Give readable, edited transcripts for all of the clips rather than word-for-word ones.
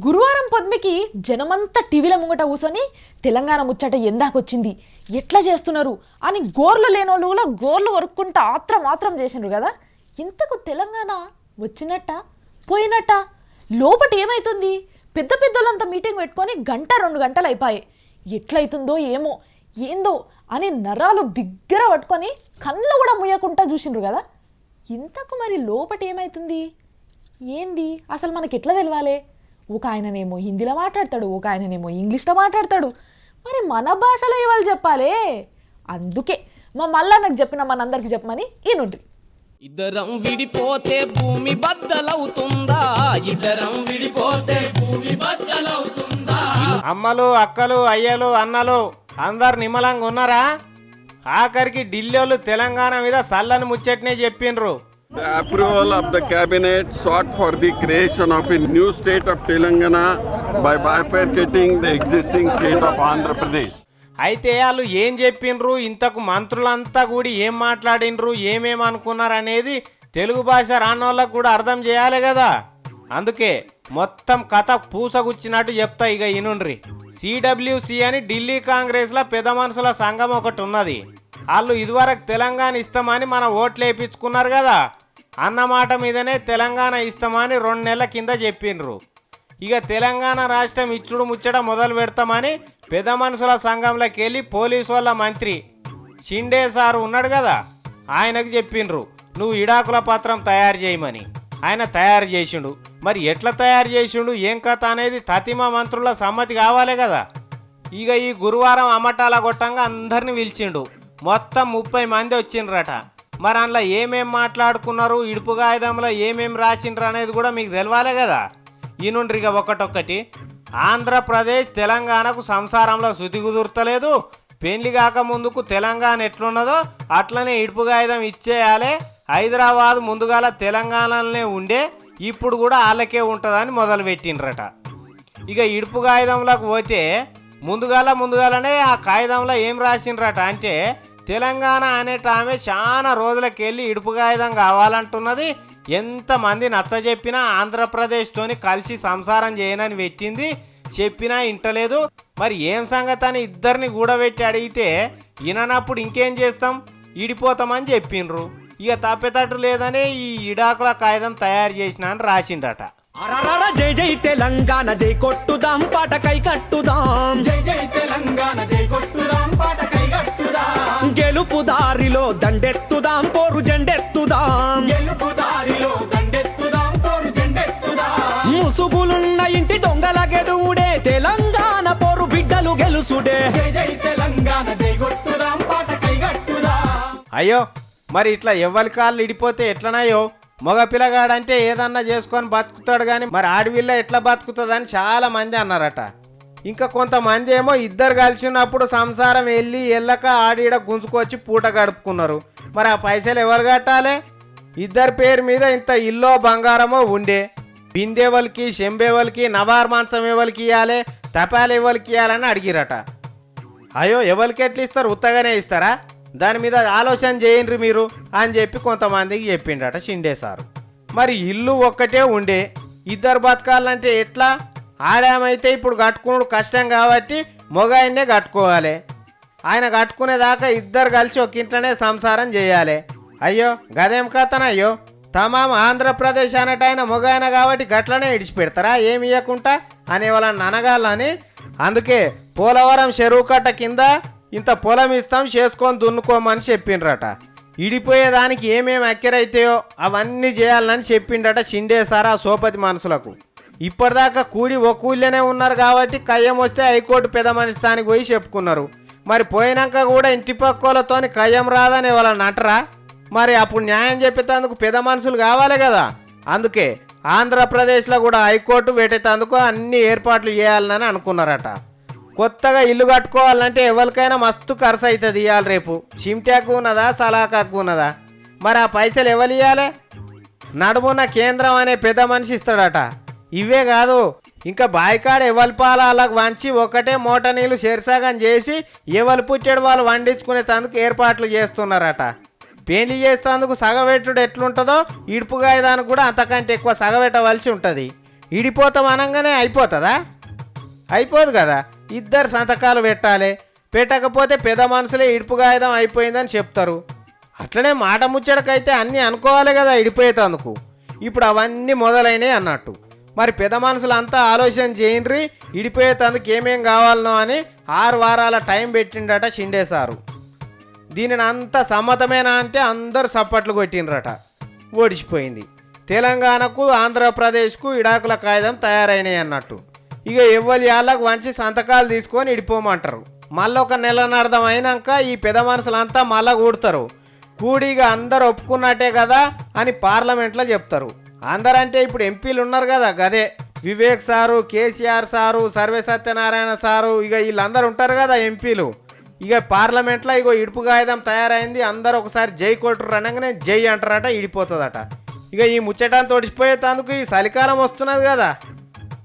గురువారం పొద్దుకి జనమంతా టీవీల ముంగట కూసొని తెలంగాణ ముచ్చట ఎందాకొచ్చింది, ఎట్లా చేస్తున్నారు అని గోర్లు లేనోళ్ళు కూడా గోర్లు వరుక్కుంటా ఆత్రం చేసినారు కదా. ఇంతకు తెలంగాణ వచ్చినట్ట పోయినట్ట? లోపటి ఏమైతుంది? పెద్ద పెద్దోళ్ళంతా మీటింగ్ పెట్టుకొని గంట 2 గంటలు అయిపోయాయి. ఎట్లయితుందో ఏమో ఏందో అని నరాలు బిగ్గర పట్టుకొని కళ్ళు కూడా ముయ్యకుండా చూసిండ్రు కదా. ఇంతకు మరి లోపటి ఏమైతుంది ఏంది అసలు మనకి ఎట్లా తెలవాలి? ఒక ఆయననేమో హిందీలో మాట్లాడతాడు, ఒక ఆయననేమో ఇంగ్లీష్లో మాట్లాడతాడు. మరి మన భాషలో ఇవాళ చెప్పాలి. అందుకే మా మల్లన్నకు చెప్పిన మనందరికి చెప్పమని ఈయనుంటుంది. ఇద్దరం విడిపోతే భూమి బద్దలవుతుందా? ఇద్దరం విడిపోతే భూమి బద్దలవుతుందా? అమ్మలు, అక్కలు, అయ్యలు, అన్నలు అందరు నిమ్మలంగా ఉన్నారా? ఆఖరికి ఢిల్లీలు తెలంగాణ మీద సల్లని ముచ్చట్నే చెప్పిండ్రు. The approval of the cabinet sought for the creation of a new state of Telangana by bifurcating the existing state of Andhra Pradesh. అయితే వాళ్ళు ఏం చెప్పిండ్రు, ఇంతకు మంత్రులంతా కూడి ఏం మాట్లాడిండ్రు, ఏమేమి అనుకున్నారు అనేది తెలుగు భాష రానోళ్ళకు కూడా అర్థం చేయాలి కదా. అందుకే మొత్తం కథ పూసగుచ్చినట్టు చెప్తా. ఇక ఇనుండ్రి. సిడబ్ల్యూసి అని ఢిల్లీ కాంగ్రెస్లో పెద్ద మనుషుల సంఘం ఒకటి ఉన్నది. వాళ్ళు ఇదివరకు తెలంగాణ ఇస్తామని మన ఓట్లు వేయించుకున్నారు కదా. అన్నమాట మీదనే తెలంగాణ ఇస్తామని 2 నెలల కింద చెప్పిండ్రు. ఇక తెలంగాణ రాష్ట్రం ఇచ్చుడు ముచ్చట మొదలు పెడతామని పెద్ద మనుషుల సంఘంలోకి వెళ్ళి పోలీసు వాళ్ళ మంత్రి షిండే సారు ఉన్నాడు కదా, ఆయనకు చెప్పిండ్రు నువ్వు ఇడాకుల పత్రం తయారు చేయమని. ఆయన తయారు చేసిండు. మరి ఎట్లా తయారు చేసిండు, ఏం కథ అనేది తతిమ మంత్రుల సమ్మతి కావాలి కదా. ఇక ఈ గురువారం అమ్మటాల గొట్టంగా అందరిని పిలిచిండు. మొత్తం 30 మంది వచ్చిండ్రట. మరి అందులో ఏమేం మాట్లాడుకున్నారు, ఇడుపు కాగితంలో ఏమేం రాసిండ్రు అనేది కూడా మీకు తెలవాలి కదా. ఈనుండ్రిగా ఒకటొక్కటి. ఆంధ్రప్రదేశ్ తెలంగాణకు సంసారంలో శృతి కుదురుతలేదు. పెళ్లి కాక ముందుకు తెలంగాణ ఎట్లున్నదో అట్లనే ఇడుపు కాగితం ఇచ్చేయాలి. హైదరాబాద్ ముందుగాల తెలంగాణలోనే ఉండే, ఇప్పుడు కూడా వాళ్ళకే ఉంటుందని మొదలుపెట్టిండ్రట. ఇక ఇడుపు కాగితంలోకి పోతే ముందుగాలనే ఆ కాగితంలో ఏం రాసిండ్రట అంటే తెలంగాణ అనేట ఆమె చాలా రోజులకి వెళ్ళి ఇడుపు కాగితం కావాలంటున్నది. ఎంతమంది నచ్చజెప్పినా ఆంధ్రప్రదేశ్తోని కలిసి సంసారం చేయనని పెట్టింది. చెప్పినా ఇంటలేదు. మరి ఏం సంగతి అని ఇద్దరిని కూడబెట్టి అడిగితే విననప్పుడు ఇంకేం చేస్తాం, ఇడిపోతామని చెప్పిండ్రు. ఇక తప్పేటట్టు లేదని ఈ ఇడాకుల కాగితం తయారు చేసిన అని రాసిండట. జై జై తెలంగాణ జై కొట్టుదాం పాట కై కట్టుదాం, జై జై తెలంగాణ జై కొట్టుదాం పాట కై కట్టుదాం, గెలుపు దారిలో దండెత్తుదాం పోరు జెండెత్తుదాం, గెలుపు దారిలో దండెత్తుదాం పోరు జెండెత్తుదాం, ముసుగులున్న ఇంటి దొంగల గెలుడే తెలంగాణ పోరు బిడ్డలు గెలుసుడే, జై జై తెలంగాణ జై కొట్టుదాం పాట కై కట్టుదాం. అయ్యో మరి ఇట్లా ఎవ్వరి కాళ్ళు ఇడిపోతే ఎట్లనాయో. మగ పిల్లగాడంటే ఏదన్నా చేసుకొని బతుకుతాడు కానీ మరి ఆడవిల్ల ఎట్లా బతుకుతుందని చాలా మంది అన్నారట. ఇంకా కొంతమంది ఏమో ఇద్దరు కలిసినప్పుడు సంసారం వెళ్ళక ఆడిడ గుంజుకొచ్చి పూట గడుపుకున్నారు. మరి ఆ పైసలు ఎవరు కట్టాలి? ఇద్దరి పేరు మీద ఇంత ఇల్లో బంగారమో ఉండే. బిందెవలకి, చెంబేవలకి, నవార్ మంచం ఎవరికి ఇవ్వాలి, తపాలు ఎవరికి ఇవ్వాలని అడిగిరట. అయ్యో ఎవరికి ఎట్లా ఇస్తారు, ఉత్తగానే ఇస్తారా? దాని మీద ఆలోచన చేయండి మీరు అని చెప్పి కొంతమందికి చెప్పిండట షిండే సారు. మరి ఇల్లు ఒక్కటే ఉండే, ఇద్దరు బతకాలంటే ఎట్లా? ఆడామైతే ఇప్పుడు కట్టుకున్నాడు కష్టం కాబట్టి మొగాయన్నే కట్టుకోవాలి. ఆయన కట్టుకునేదాకా ఇద్దరు కలిసి ఒక ఇంట్లోనే సంసారం చేయాలి. అయ్యో గదేం కథనయ్యో. తమాం ఆంధ్రప్రదేశ్ అనేట ఆయన మొగాయన కాబట్టి గట్లనే ఇడిచిపెడతారా ఏమి ఇవ్వకుండా అనే వాళ్ళని అనగాలని. అందుకే పోలవరం చెరువు కట్ట కింద ఇంత పొలం ఇస్తాం చేసుకొని దున్నుకోమని చెప్పిండ్రట. ఇడిపోయేదానికి ఏమేమి అక్కరైతాయో అవన్నీ చేయాలని చెప్పిండట షిండే సార్ ఆ సోపతి మనుషులకు. ఇప్పటిదాకా కూడి ఒక ఊళ్ళోనే ఉన్నారు కాబట్టి కయ్యం వస్తే హైకోర్టు పెద్ద మనిషి స్థానికి పోయి చెప్పుకున్నారు. మరి పోయినాక కూడా ఇంటి పక్కోలతోని కయ్యం రాదని వాళ్ళని అంటరా? మరి అప్పుడు న్యాయం చెప్పేటందుకు పెద్ద మనుషులు కావాలి కదా. అందుకే ఆంధ్రప్రదేశ్లో కూడా హైకోర్టు పెట్టేటందుకు అన్ని ఏర్పాట్లు చేయాలని అనుకున్నారట. కొత్తగా ఇల్లు కట్టుకోవాలంటే ఎవరికైనా మస్తు ఖర్చు అవుతుంది. ఇవ్వాలి రేపు సిమ్టాకు ఉన్నదా, సలాకాకు ఉన్నదా? మరి ఆ పైసలు ఎవరు ఇవ్వాలి? నడుమున్న కేంద్రం అనే పెద్ద మనిషి ఇస్తాడట. ఇవే కాదు, ఇంకా బాయికాడ ఎవరి పాల అలాగ వంచి ఒకటే మూట నీళ్ళు శీర్షాగం చేసి ఎవరు పుట్టాడు వాళ్ళు వండించుకునేందుకు ఏర్పాట్లు చేస్తున్నారట. పెళ్లి చేసేందుకు సగబెట్టుడు ఎట్లుంటుందో ఇడుపు కాయదానికి కూడా అంతకంటే ఎక్కువ సగబెట్టవలసి ఉంటుంది. ఇడిపోతాం అనగానే అయిపోతుందా? అయిపోదు కదా. ఇద్దరు సంతకాలు పెట్టాలి. పెట్టకపోతే పెద్ద మనుషులే ఇడుపు కాగితం అయిపోయిందని చెప్తారు. అట్లనే మాట ముచ్చటకైతే అన్నీ అనుకోవాలి కదా ఇడిపోయేటందుకు. ఇప్పుడు అవన్నీ మొదలైనవి అన్నట్టు. మరి పెద్ద మనుషులు అంతా ఆలోచన చేయండ్రి, ఇడిపోయేటందుకు ఏమేం కావాలనో అని 6 వారాల టైం పెట్టిండట షిండే సారు. దీనిని అంతా సమ్మతమేనా అంటే అందరూ సప్పట్లు కొట్టిండ్రట. ఓడిచిపోయింది. తెలంగాణకు ఆంధ్రప్రదేశ్కు ఇడాకుల కాగితం తయారైనాయి అన్నట్టు. ఇక ఎవ్వరి యాళ్ళకు వంచి సంతకాలు తీసుకొని ఇడిపోమంటారు. మళ్ళీ ఒక నెలన్నర్థం అయినాక ఈ పెద్ద మనుషులంతా మళ్ళా కూడతారు. కూడిగా అందరు ఒప్పుకున్నట్టే కదా అని పార్లమెంట్లో చెప్తారు. అందరంటే ఇప్పుడు ఎంపీలు ఉన్నారు కదా, గదే Vivek sir, KCR sir, survey Satyanarayana sir, ఇక వీళ్ళందరూ ఉంటారు కదా ఎంపీలు. ఇక పార్లమెంట్లో ఇగో ఇడుపు కాగితం తయారైంది, అందరూ ఒకసారి జై కొట్టురు అనగానే జై అంటారట, ఇడిపోతుందట. ఇక ఈ ముచ్చటాన్ని తోడిచిపోయేందుకు ఈ చలికాలం వస్తున్నది కదా.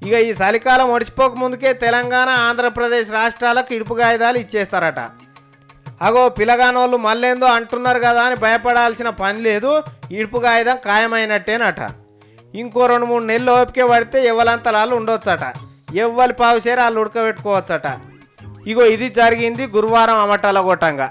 ఇక ఈ చలికాలం ఒడిచిపోక ముందుకే తెలంగాణ ఆంధ్రప్రదేశ్ రాష్ట్రాలకు ఇడుపు కాగితాలు ఇచ్చేస్తారట. అగో పిల్లగానోళ్ళు మళ్ళేందో అంటున్నారు కదా అని భయపడాల్సిన పని లేదు. ఇడుపు కాగితం ఖాయమైనట్టేనట. ఇంకో 2-3 నెలలు ఓపిక పడితే ఎవ్వలంతలాలు ఉండొచ్చట. ఎవ్వరి పావుసేరు వాళ్ళు ఉడకబెట్టుకోవచ్చట. ఇగో ఇది జరిగింది గురువారం అమటల గొట్టంగా.